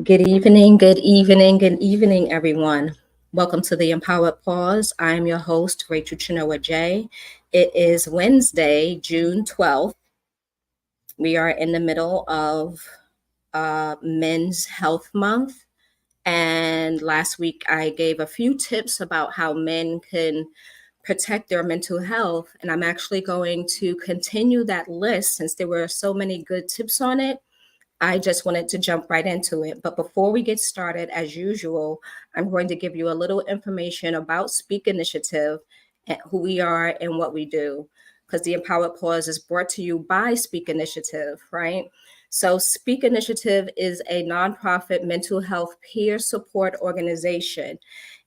Good evening, good evening, good evening, everyone. Welcome to the Empowered Pause. I am your host, Rachel Chinoa J. It is Wednesday, June 12th. We are in the middle of Men's Health Month. And last week, I gave a few tips about how men can protect their mental health. And I'm actually going to continue that list since there were so many good tips on it. I just wanted to jump right into it. But before we get started, as usual, I'm going to give you a little information about Speak Initiative and who we are and what we do. Because the Empowered Pause is brought to you by Speak Initiative, right? So, Speak Initiative is a nonprofit mental health peer support organization.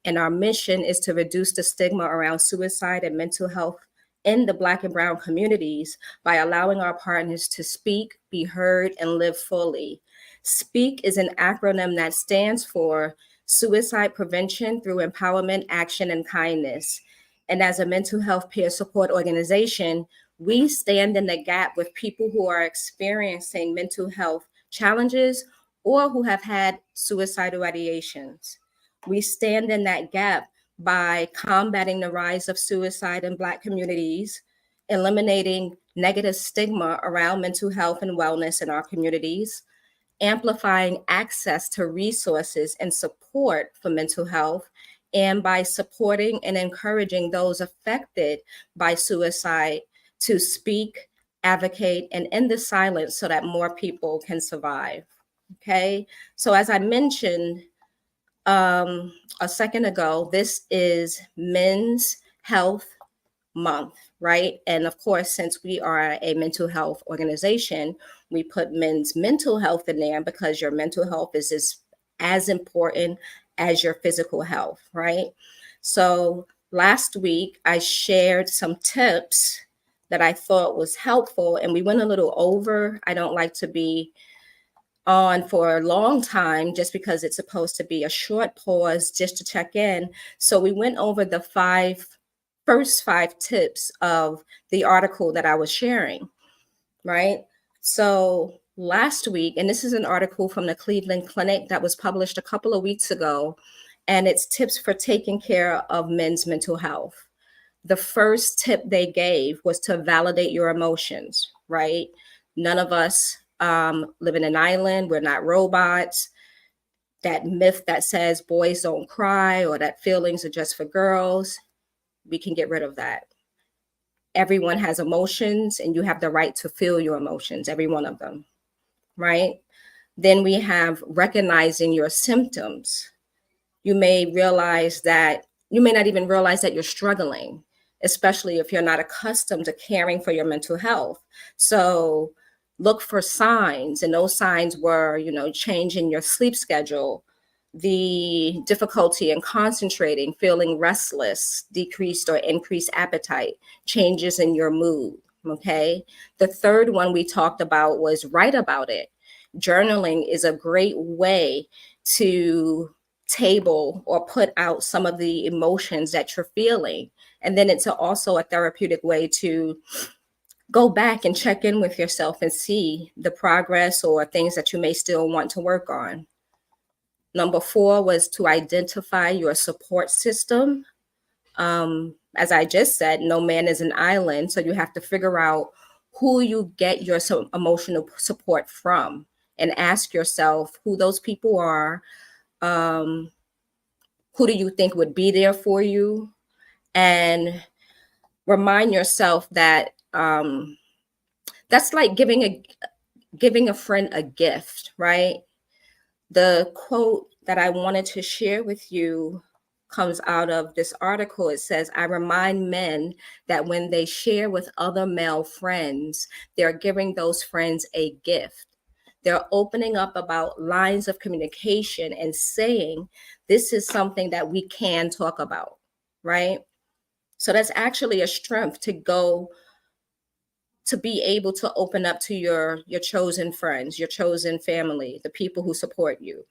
And our mission is to reduce the stigma around suicide and mental health in the Black and Brown communities by allowing our partners to speak, be heard, and live fully. SPEAK is an acronym that stands for Suicide Prevention Through Empowerment, Action, and Kindness. And as a mental health peer support organization, we stand in the gap with people who are experiencing mental health challenges or who have had suicidal ideations. We stand in that gap by combating the rise of suicide in Black communities, eliminating negative stigma around mental health and wellness in our communities, amplifying access to resources and support for mental health, and by supporting and encouraging those affected by suicide to speak, advocate, and end the silence so that more people can survive. Okay, so as I mentioned, a second ago, this is Men's Health Month, right? And of course, since we are a mental health organization, we put men's mental health in there because your mental health is as important as your physical health, right? So last week, I shared some tips that I thought was helpful, and we went a little over. I don't like to be on for a long time just because it's supposed to be a short pause just to check in. So we went over the first five tips of the article that I was sharing, right? So last week, and this is an article from the Cleveland Clinic that was published a couple of weeks ago, and it's tips for taking care of men's mental health. The first tip they gave was to validate your emotions, right? None of us live in an island. We're not robots. That myth that says boys don't cry or that feelings are just for girls, we can get rid of that. Everyone has emotions and you have the right to feel your emotions, every one of them, right? Then we have recognizing your symptoms. You may not even realize that you're struggling, especially if you're not accustomed to caring for your mental health. So look for signs, and those signs were, change in your sleep schedule, the difficulty in concentrating, feeling restless, decreased or increased appetite, changes in your mood, okay? The third one we talked about was write about it. Journaling is a great way to table or put out some of the emotions that you're feeling. And then it's also a therapeutic way to go back and check in with yourself and see the progress or things that you may still want to work on. Number 4 was to identify your support system. As I just said, no man is an island. So you have to figure out who you get your emotional support from and ask yourself who those people are. Who do you think would be there for you? And remind yourself that that's like giving a friend a gift, right? The quote that I wanted to share with you comes out of this article. It says, I remind men that when they share with other male friends, they're giving those friends a gift. They're opening up about lines of communication and saying, this is something that we can talk about, right? So that's actually a strength to be able to open up to your chosen friends, your chosen family, the people who support you.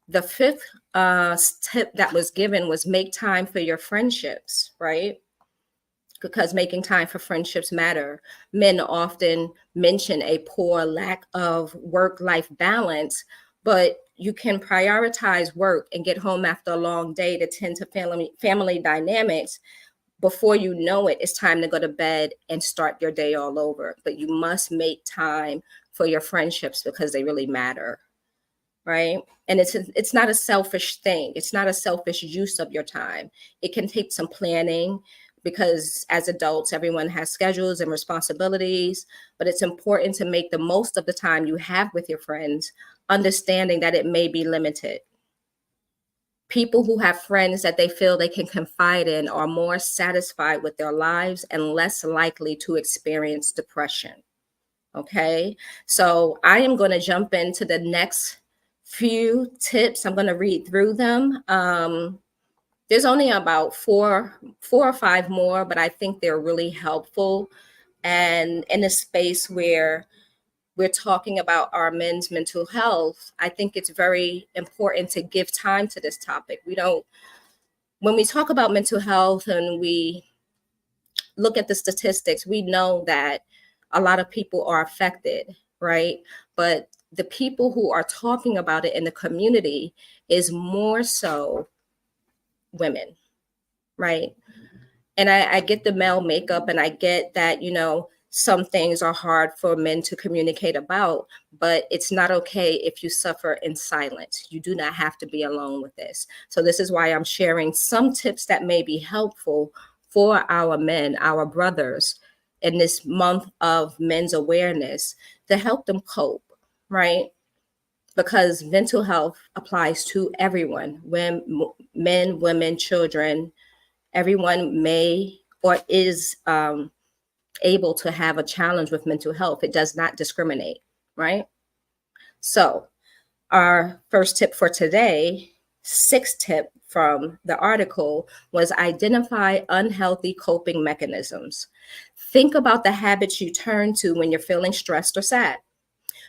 The fifth tip that was given was make time for your friendships, right? Because making time for friendships matter. Men often mention a poor lack of work-life balance, but you can prioritize work and get home after a long day to tend to family dynamics. Before you know it, it's time to go to bed and start your day all over. But you must make time for your friendships because they really matter, right? And it's not a selfish thing. It's not a selfish use of your time. It can take some planning because as adults, everyone has schedules and responsibilities, but it's important to make the most of the time you have with your friends, understanding that it may be limited. People who have friends that they feel they can confide in are more satisfied with their lives and less likely to experience depression. Okay, so I am going to jump into the next few tips. I'm going to read through them. There's only about four or five more, but I think they're really helpful. And in a space where we're talking about our men's mental health, I think it's very important to give time to this topic. We don't, when we talk about mental health and we look at the statistics, we know that a lot of people are affected, right? But the people who are talking about it in the community is more so women, right? And I get the male makeup and I get that, some things are hard for men to communicate about, but it's not okay if you suffer in silence. You do not have to be alone with this. So this is why I'm sharing some tips that may be helpful for our men, our brothers, in this month of men's awareness to help them cope, right? Because mental health applies to everyone, when men, women, children, everyone may or is able to have a challenge with mental health. It does not discriminate, right? So, our first tip for today, sixth tip from the article, was identify unhealthy coping mechanisms. Think about the habits you turn to when you're feeling stressed or sad.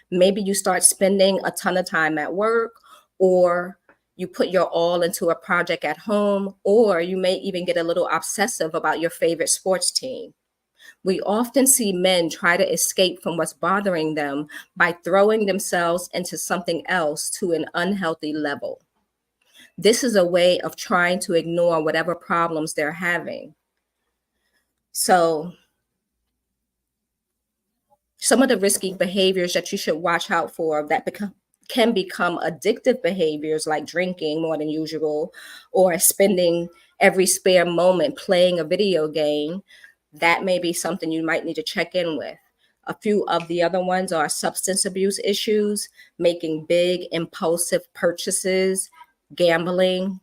Maybe you start spending a ton of time at work, or you put your all into a project at home, or you may even get a little obsessive about your favorite sports team. We often see men try to escape from what's bothering them by throwing themselves into something else to an unhealthy level. This is a way of trying to ignore whatever problems they're having. So, some of the risky behaviors that you should watch out for that can become addictive behaviors like drinking more than usual or spending every spare moment playing a video game. That may be something you might need to check in with. A few of the other ones are substance abuse issues, making big impulsive purchases, gambling,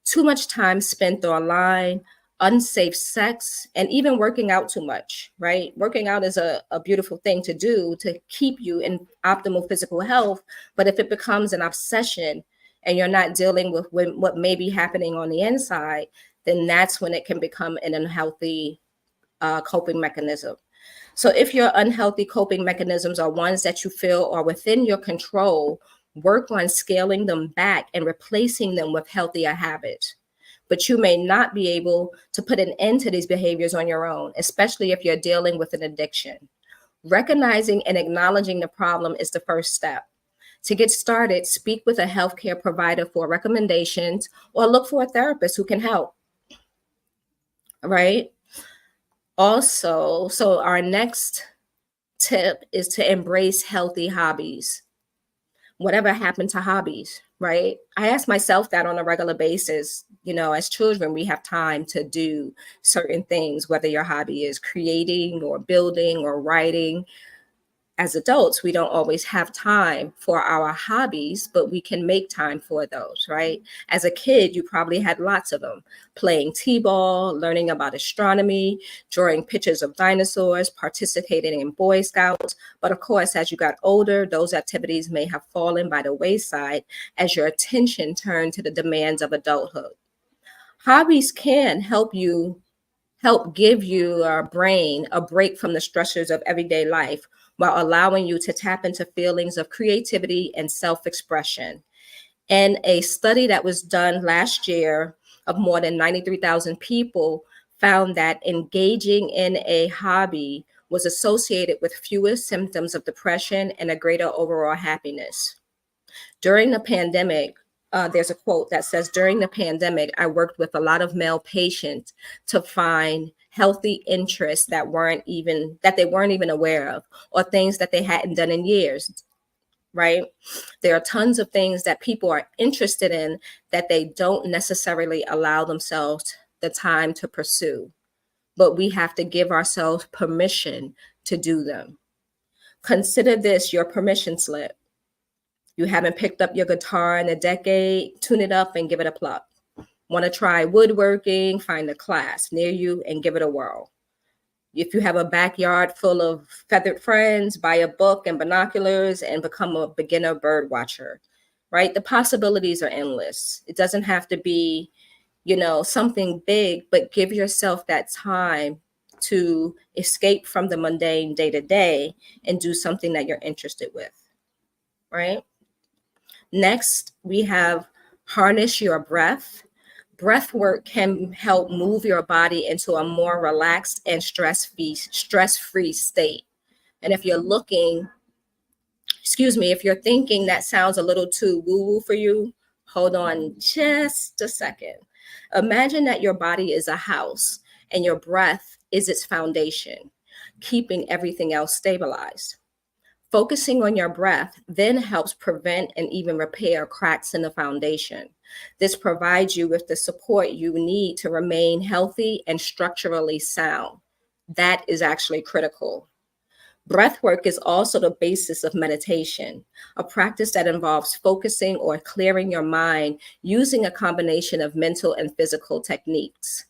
too much time spent online, unsafe sex, and even working out too much, right? Working out is a beautiful thing to do to keep you in optimal physical health. But if it becomes an obsession and you're not dealing with what may be happening on the inside, then that's when it can become an unhealthy coping mechanism. So if your unhealthy coping mechanisms are ones that you feel are within your control, work on scaling them back and replacing them with healthier habits. But you may not be able to put an end to these behaviors on your own, especially if you're dealing with an addiction. Recognizing and acknowledging the problem is the first step. To get started, speak with a healthcare provider for recommendations or look for a therapist who can help, right? Also, so our next tip is to embrace healthy hobbies. Whatever happened to hobbies, right? I ask myself that on a regular basis. As children, we have time to do certain things, whether your hobby is creating or building or writing. As adults, we don't always have time for our hobbies, but we can make time for those, right? As a kid, you probably had lots of them: playing t-ball, learning about astronomy, drawing pictures of dinosaurs, participating in Boy Scouts. But of course, as you got older, those activities may have fallen by the wayside as your attention turned to the demands of adulthood. Hobbies can help give your brain a break from the stressors of everyday life while allowing you to tap into feelings of creativity and self expression. And a study that was done last year of more than 93,000 people found that engaging in a hobby was associated with fewer symptoms of depression and a greater overall happiness. During the pandemic, there's a quote that says, during the pandemic, I worked with a lot of male patients to find healthy interests that they weren't even aware of, or things that they hadn't done in years, right? There are tons of things that people are interested in that they don't necessarily allow themselves the time to pursue, but we have to give ourselves permission to do them. Consider this your permission slip. You haven't picked up your guitar in a decade, tune it up and give it a pluck. Want to try woodworking? Find a class near you and give it a whirl. If you have a backyard full of feathered friends, buy a book and binoculars and become a beginner bird watcher, right? The possibilities are endless. It doesn't have to be, something big, but give yourself that time to escape from the mundane day to day and do something that you're interested with, right? Next, we have harness your breath. Breath work can help move your body into a more relaxed and stress-free state. And if you're if you're thinking that sounds a little too woo-woo for you, hold on just a second. Imagine that your body is a house and your breath is its foundation, keeping everything else stabilized. Focusing on your breath then helps prevent and even repair cracks in the foundation. This provides you with the support you need to remain healthy and structurally sound. That is actually critical. Breath work is also the basis of meditation, a practice that involves focusing or clearing your mind using a combination of mental and physical techniques.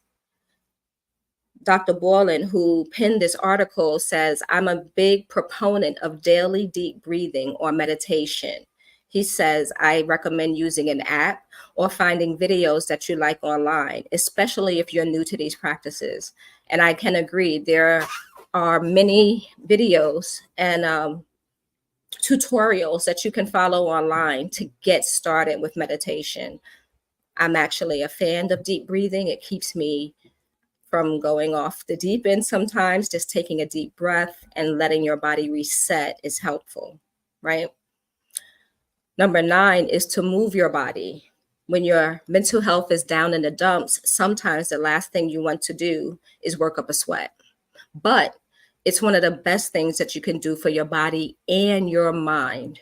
Dr. Borland, who penned this article, says, I'm a big proponent of daily deep breathing or meditation. He says, I recommend using an app or finding videos that you like online, especially if you're new to these practices. And I can agree, there are many videos and tutorials that you can follow online to get started with meditation. I'm actually a fan of deep breathing. It keeps me from going off the deep end sometimes. Just taking a deep breath and letting your body reset is helpful, right? Number 9 is to move your body. When your mental health is down in the dumps, sometimes the last thing you want to do is work up a sweat. But it's one of the best things that you can do for your body and your mind.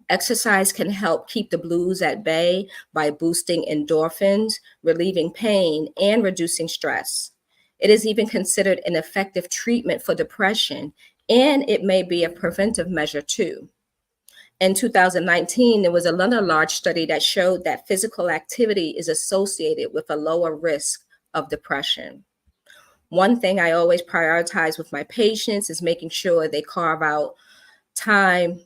Exercise can help keep the blues at bay by boosting endorphins, relieving pain, and reducing stress. It is even considered an effective treatment for depression, and it may be a preventive measure too. In 2019, there was another large study that showed that physical activity is associated with a lower risk of depression. One thing I always prioritize with my patients is making sure they carve out time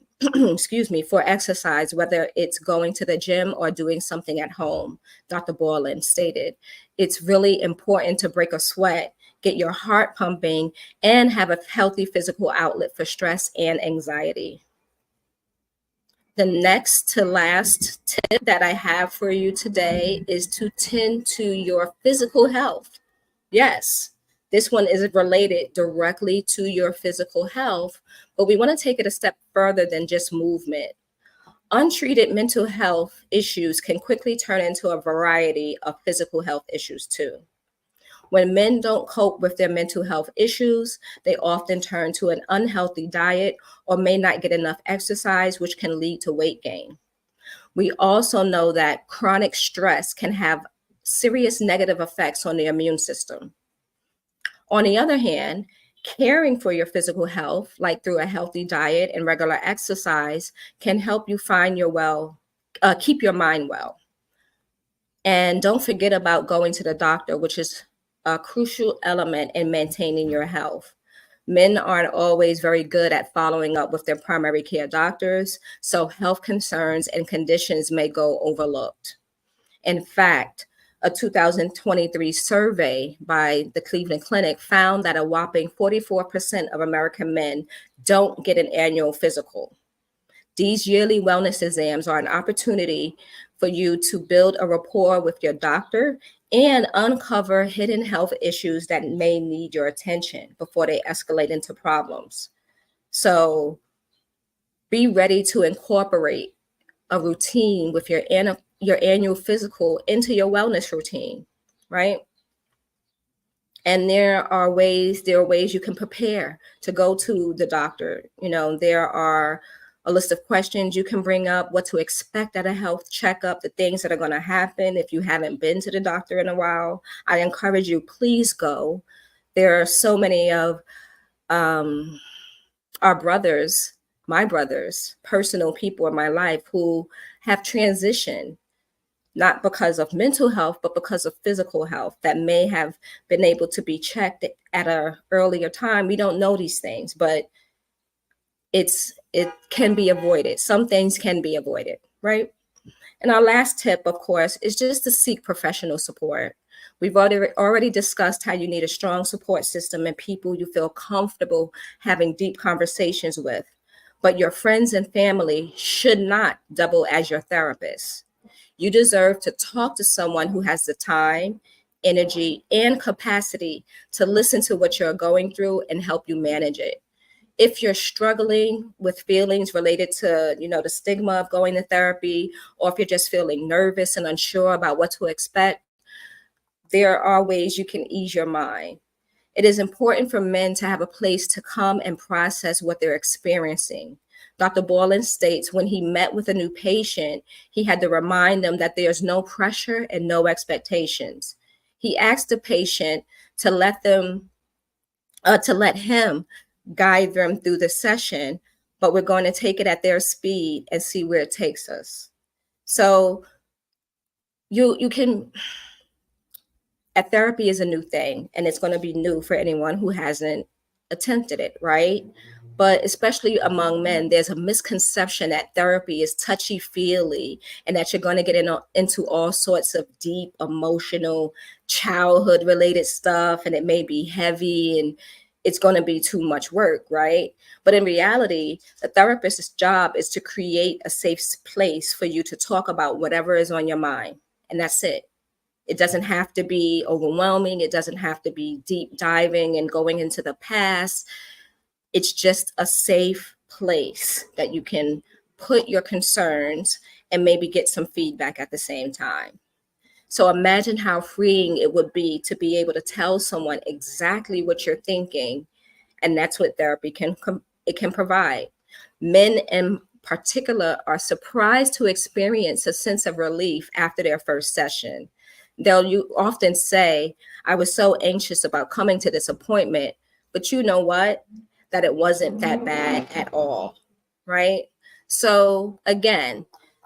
for exercise, whether it's going to the gym or doing something at home. Dr. Borland stated, it's really important to break a sweat, get your heart pumping, and have a healthy physical outlet for stress and anxiety. The next to last tip that I have for you today is to tend to your physical health. Yes, this one is related directly to your physical health, but we want to take it a step further than just movement. Untreated mental health issues can quickly turn into a variety of physical health issues too. When men don't cope with their mental health issues, they often turn to an unhealthy diet or may not get enough exercise, which can lead to weight gain. We also know that chronic stress can have serious negative effects on the immune system. On the other hand, caring for your physical health, like through a healthy diet and regular exercise, can help you keep your mind well. And don't forget about going to the doctor, which is a crucial element in maintaining your health. Men aren't always very good at following up with their primary care doctors, so health concerns and conditions may go overlooked. In fact, a 2023 survey by the Cleveland Clinic found that a whopping 44% of American men don't get an annual physical. These yearly wellness exams are an opportunity for you to build a rapport with your doctor and uncover hidden health issues that may need your attention before they escalate into problems. So be ready to incorporate a routine with your annual physical into your wellness routine, right? And there are ways you can prepare to go to the doctor. There are a list of questions you can bring up, what to expect at a health checkup, the things that are going to happen if you haven't been to the doctor in a while. I encourage you, please go. There are so many of um, our brothers, my brothers, personal people in my life who have transitioned, not because of mental health, but because of physical health that may have been able to be checked at an earlier time. We don't know these things, but it can be avoided. Some things can be avoided, right? And our last tip, of course, is just to seek professional support. We've already discussed how you need a strong support system and people you feel comfortable having deep conversations with. But your friends and family should not double as your therapist. You deserve to talk to someone who has the time, energy, and capacity to listen to what you're going through and help you manage it. If you're struggling with feelings related to, the stigma of going to therapy, or if you're just feeling nervous and unsure about what to expect, there are ways you can ease your mind. It is important for men to have a place to come and process what they're experiencing. Dr. Borland states when he met with a new patient, he had to remind them that there's no pressure and no expectations. He asked the patient to let him guide them through the session, but we're going to take it at their speed and see where it takes us. So you can therapy is a new thing, and it's going to be new for anyone who hasn't attempted it, right? But especially among men, there's a misconception that therapy is touchy feely and that you're going to get into all sorts of deep emotional childhood related stuff, and it may be heavy and it's going to be too much work, right? But in reality, the therapist's job is to create a safe place for you to talk about whatever is on your mind, and that's it. It doesn't have to be overwhelming. It doesn't have to be deep diving and going into the past. It's just a safe place that you can put your concerns and maybe get some feedback at the same time. So imagine how freeing it would be to be able to tell someone exactly what you're thinking, and that's what therapy can provide. Men in particular are surprised to experience a sense of relief after their first session. You often say, I was so anxious about coming to this appointment, but you know what? That it wasn't that bad at all, right? So again,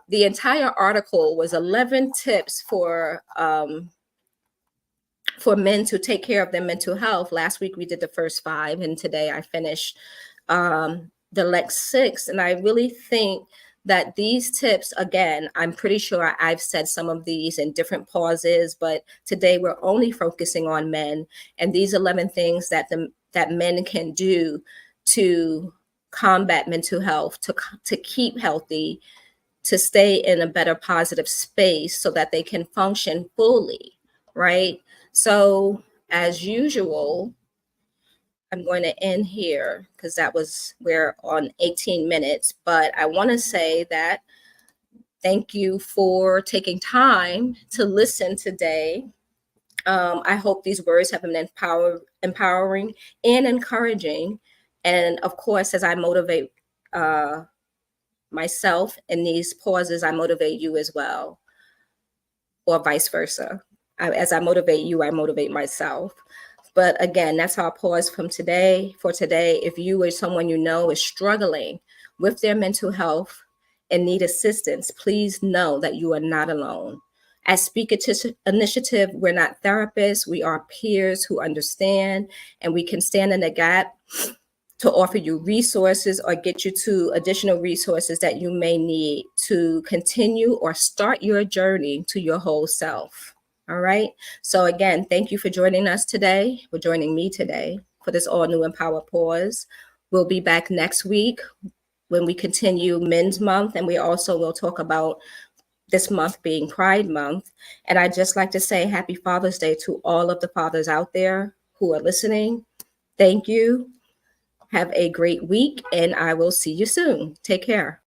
the entire article was 11 tips for men to take care of their mental health. Last week we did the first 5, and today I finished the next 6. And I really think that these tips, again, I'm pretty sure I've said some of these in different pauses, but today we're only focusing on men and these 11 things that men can do to combat mental health, to keep healthy, to stay in a better positive space so that they can function fully, right? So as usual, I'm going to end here because we're on 18 minutes, but I want to say that thank you for taking time to listen today. I hope these words have been empowering and encouraging. And of course, as I motivate myself in these pauses, I motivate you as well, or vice versa. As I motivate you, I motivate myself. But again, that's our pause for today. If you or someone you know is struggling with their mental health and need assistance, please know that you are not alone. At Speak Initiative, we're not therapists. We are peers who understand, and we can stand in the gap to offer you resources or get you to additional resources that you may need to continue or start your journey to your whole self. All right. So again, thank you for joining us today, for joining me today for this all new Empower Pause. We'll be back next week when we continue Men's Month, and we also will talk about this month being Pride Month. And I'd just like to say happy Father's Day to all of the fathers out there who are listening. Thank you. Have a great week, and I will see you soon. Take care.